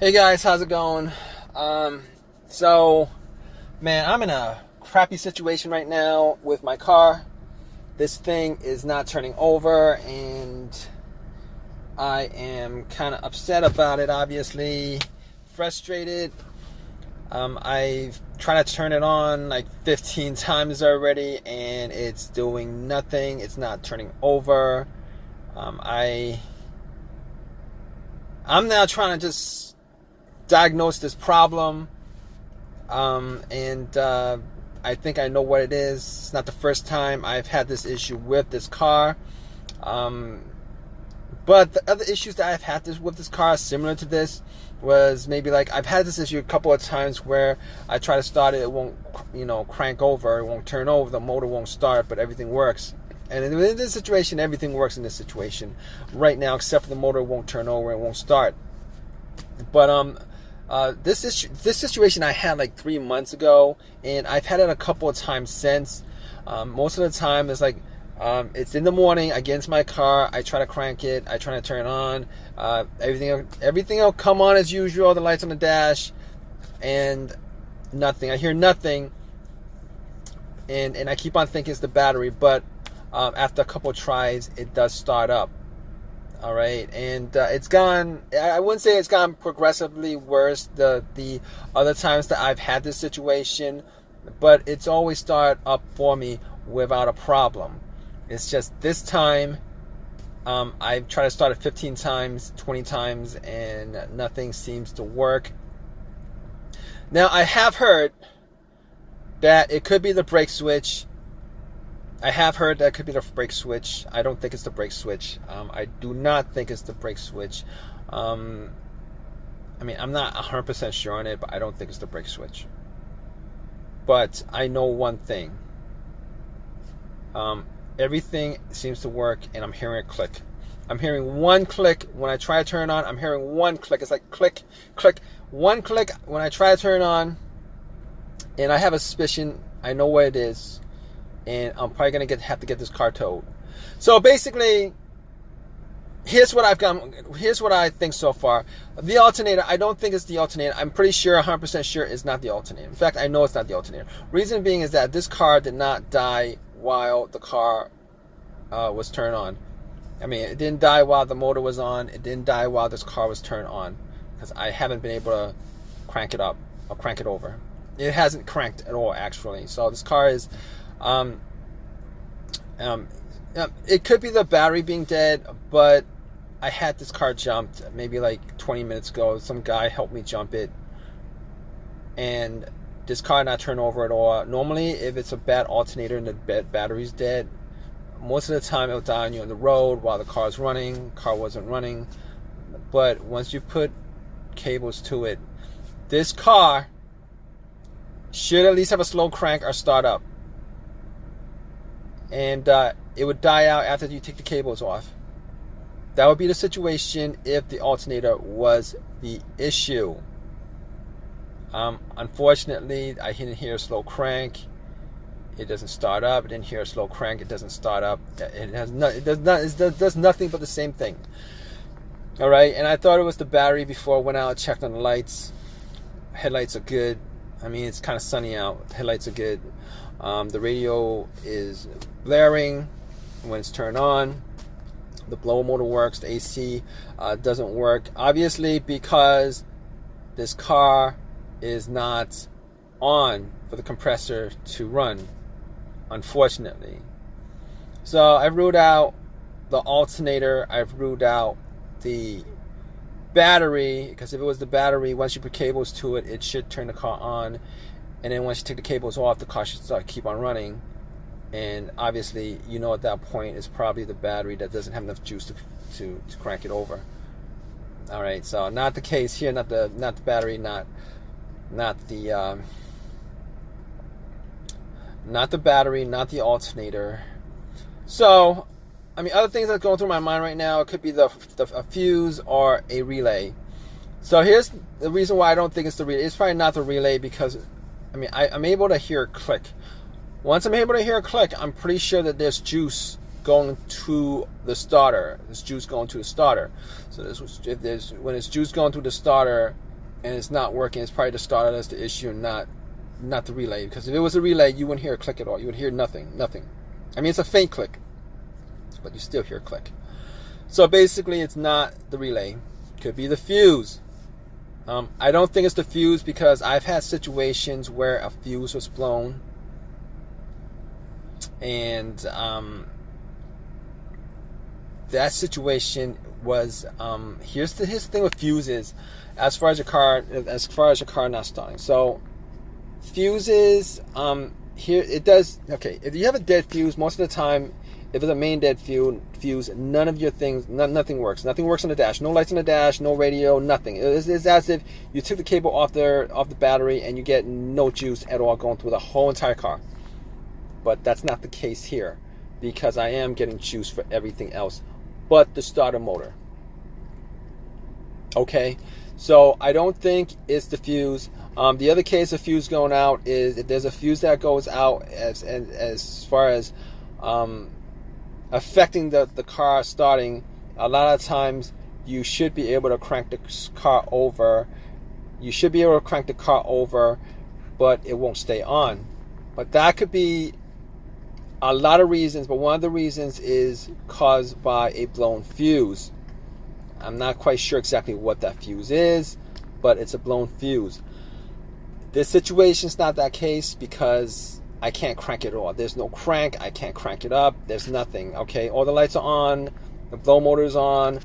Hey guys, how's it going? So, man, I'm in a crappy situation right now with my car. This thing is not turning over, and I am kind of upset about it, obviously. Frustrated. I've tried to turn it on like 15 times already, and it's doing nothing. It's not turning over. Um, I, I'm now trying to just diagnose this problem, and I think I know what it is. It's not the first time I've had this issue with this car, but the other issues that I've had with this car similar to this was maybe like I've had this issue a couple of times where I try to start it, it won't crank over, it won't turn over, the motor won't start, but everything works. And in this situation, everything works in this situation right now, except for the motor won't turn over, it won't start. But this situation I had like 3 months ago, and I've had it a couple of times since. Most of the time, it's like it's in the morning. I get into my car, I try to crank it, I try to turn it on. Everything will come on as usual. The lights on the dash, and nothing. I hear nothing, and I keep on thinking it's the battery. But after a couple of tries, it does start up. All right, and it's gone. I wouldn't say it's gone progressively worse the other times that I've had this situation, but it's always started up for me without a problem. It's just this time, I've tried to start it 15 times, 20 times, and nothing seems to work. Now, I have heard that it could be the brake switch. I have heard that could be the brake switch. I don't think it's the brake switch. I do not think it's the brake switch. I mean, I'm not 100% sure on it, but I don't think it's the brake switch. But I know one thing. Everything seems to work, and I'm hearing a click. I'm hearing one click when I try to turn it on. I'm hearing one click. It's like click, click, one click when I try to turn it on. And I have a suspicion. I know what it is. And I'm probably going to have to get this car towed. So basically, here's what I've got. Here's what I think so far. The alternator, I don't think it's the alternator. I'm pretty sure, 100% sure it's not the alternator. In fact, I know it's not the alternator. Reason being is that this car did not die while the car was turned on. I mean, it didn't die while the motor was on. It didn't die while this car was turned on. Because I haven't been able to crank it up or crank it over. It hasn't cranked at all, actually. So this car is... it could be the battery being dead, but I had this car jumped maybe like 20 minutes ago. Some guy helped me jump it, and this car not turn over at all. Normally, if it's a bad alternator and the battery's dead, most of the time it'll die on you on the road while the car's running. Car wasn't running, but once you put cables to it, this car should at least have a slow crank or start up. And it would die out after you take the cables off. That would be the situation if the alternator was the issue. Unfortunately, I didn't hear a slow crank. It doesn't start up. I didn't hear a slow crank. It doesn't start up. It does nothing but the same thing. All right, and I thought it was the battery before I went out and checked on the lights. Headlights are good. I mean, it's kind of sunny out. Headlights are good. The radio is blaring when it's turned on. The blower motor works. The AC doesn't work. Obviously, because this car is not on for the compressor to run, unfortunately. So I've ruled out the alternator. I've ruled out the battery, because if it was the battery, once you put cables to it, it should turn the car on. And then once you take the cables off, the car should keep on running. And obviously, at that point, it's probably the battery that doesn't have enough juice to crank it over. All right, so not the case here, not the battery, not the battery, not the alternator. So, I mean, other things that's going through my mind right now, it could be a fuse or a relay. So here's the reason why I don't think it's the relay. It's probably not the relay because, I mean, I'm able to hear a click. Once I'm able to hear a click, I'm pretty sure that there's juice going to the starter. There's juice going to the starter. So when there's juice going through the starter, and it's not working, it's probably the starter that's the issue, and not the relay. Because if it was a relay, you wouldn't hear a click at all. You would hear nothing. I mean, it's a faint click, but you still hear a click. So basically, it's not the relay. Could be the fuse. I don't think it's the fuse, because I've had situations where a fuse was blown, and that situation was here's the thing with fuses, as far as your car not starting. So fuses, here it does. Okay, if you have a dead fuse, most of the time, if it's a main dead fuse, none of your things, nothing works. Nothing works on the dash. No lights on the dash, no radio, nothing. It's as if you took the cable off the battery and you get no juice at all going through the whole entire car. But that's not the case here, because I am getting juice for everything else but the starter motor. Okay, so I don't think it's the fuse. The other case of fuse going out is if there's a fuse that goes out as far as affecting the car starting. A lot of times you should be able to crank the car over. But it won't stay on. But that could be a lot of reasons, but one of the reasons is caused by a blown fuse. I'm not quite sure exactly what that fuse is, but it's a blown fuse. This situation's not that case, because I can't crank it at all. There's no crank. I can't crank it up. There's nothing. Okay, all the lights are on. The blow motor's on.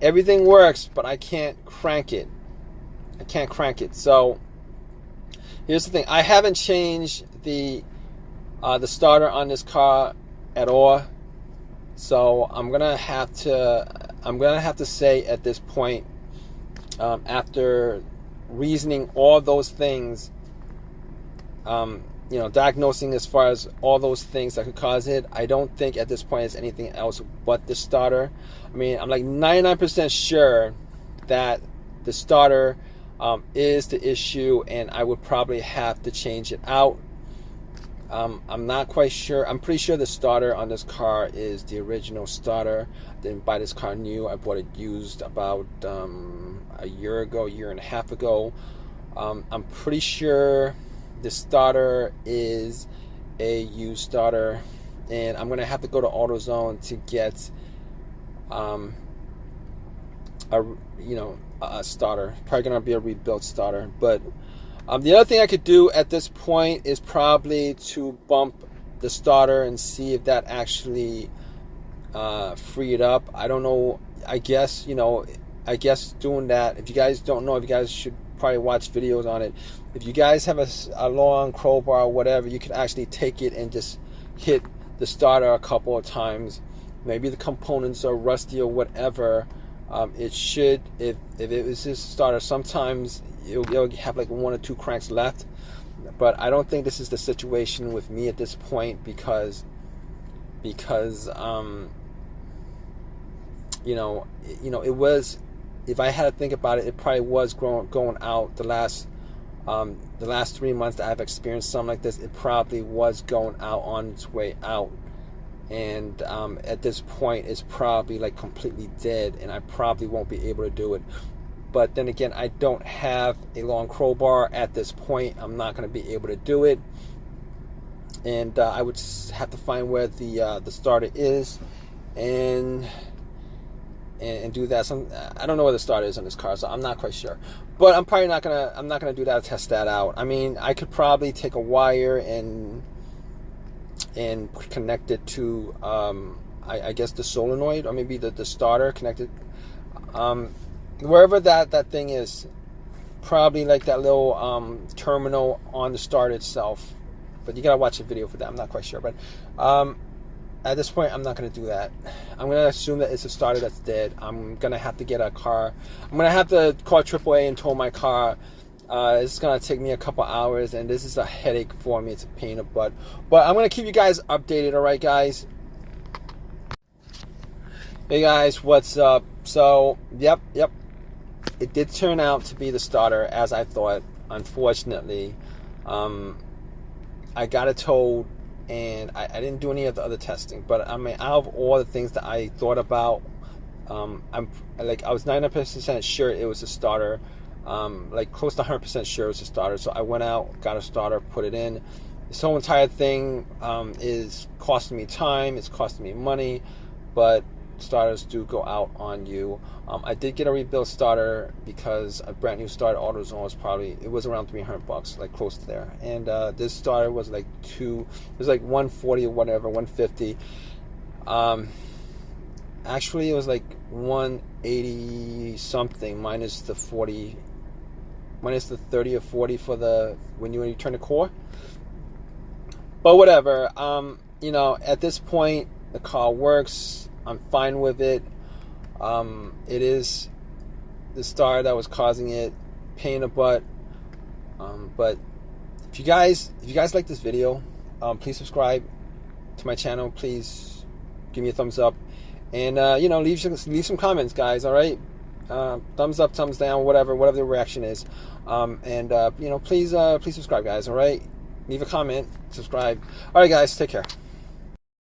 Everything works, but I can't crank it. So here's the thing. I haven't changed the starter on this car at all. So I'm gonna have to say at this point, after reasoning all those things, diagnosing as far as all those things that could cause it, I don't think at this point it's anything else but the starter. I mean, I'm like 99% sure that the starter is the issue, and I would probably have to change it out. I'm not quite sure. I'm pretty sure the starter on this car is the original starter. I didn't buy this car new. I bought it used about a year and a half ago. I'm pretty sure the starter is a used starter, and I'm gonna have to go to AutoZone to get a starter. Probably gonna be a rebuilt starter. But the other thing I could do at this point is probably to bump the starter and see if that actually free it up. I don't know. I guess doing that, if you guys don't know, if you guys should probably watch videos on it. If you guys have a long crowbar or whatever, you could actually take it and just hit the starter a couple of times. Maybe the components are rusty or whatever. It should, if it was this starter, sometimes it'll have like 1 or 2 cranks left. But I don't think this is the situation with me at this point, because it was, if I had to think about it, it probably was going out the last 3 months that I've experienced something like this. It probably was going out on its way out, and at this point it's probably like completely dead, and I probably won't be able to do it. But then again, I don't have a long crowbar at this point. I'm not going to be able to do it, and I would have to find where the starter is and do that. I don't know where the starter is on this car, so I'm not quite sure. But I'm probably not gonna do that to test that out. I mean, I could probably take a wire and connect it to I guess the solenoid, or maybe the starter connected wherever that thing is. Probably like that little terminal on the starter itself. But you gotta watch the video for that. I'm not quite sure, but at this point, I'm not going to do that. I'm going to assume that it's a starter that's dead. I'm going to have to get a car. I'm going to have to call AAA and tow my car. It's going to take me a couple hours, and this is a headache for me. It's a pain in the butt. But I'm going to keep you guys updated, all right, guys? Hey, guys, what's up? So, yep. It did turn out to be the starter, as I thought, unfortunately. I got it towed. And I didn't do any of the other testing, but I mean, out of all the things that I thought about, I was 99% sure it was a starter. like close to 100% sure it's a starter. So I went out, got a starter, put it in. This whole entire thing is costing me time, it's costing me money, but starters do go out on you. I did get a rebuilt starter because a brand new starter AutoZone was around $300, like close to there. And this starter was like it was like 140 or whatever, 150. Actually, it was like 180 something minus the 30 or 40 for when you turn the core. But whatever, you know, at this point, the car works. I'm fine with it. It is the starter that was causing it, pain in the butt. But if you guys like this video, please subscribe to my channel. Please give me a thumbs up, and you know, leave some comments, guys. All right, thumbs up, thumbs down, whatever the reaction is. And you know, please subscribe, guys. All right. Leave a comment, subscribe. All right, guys, take care.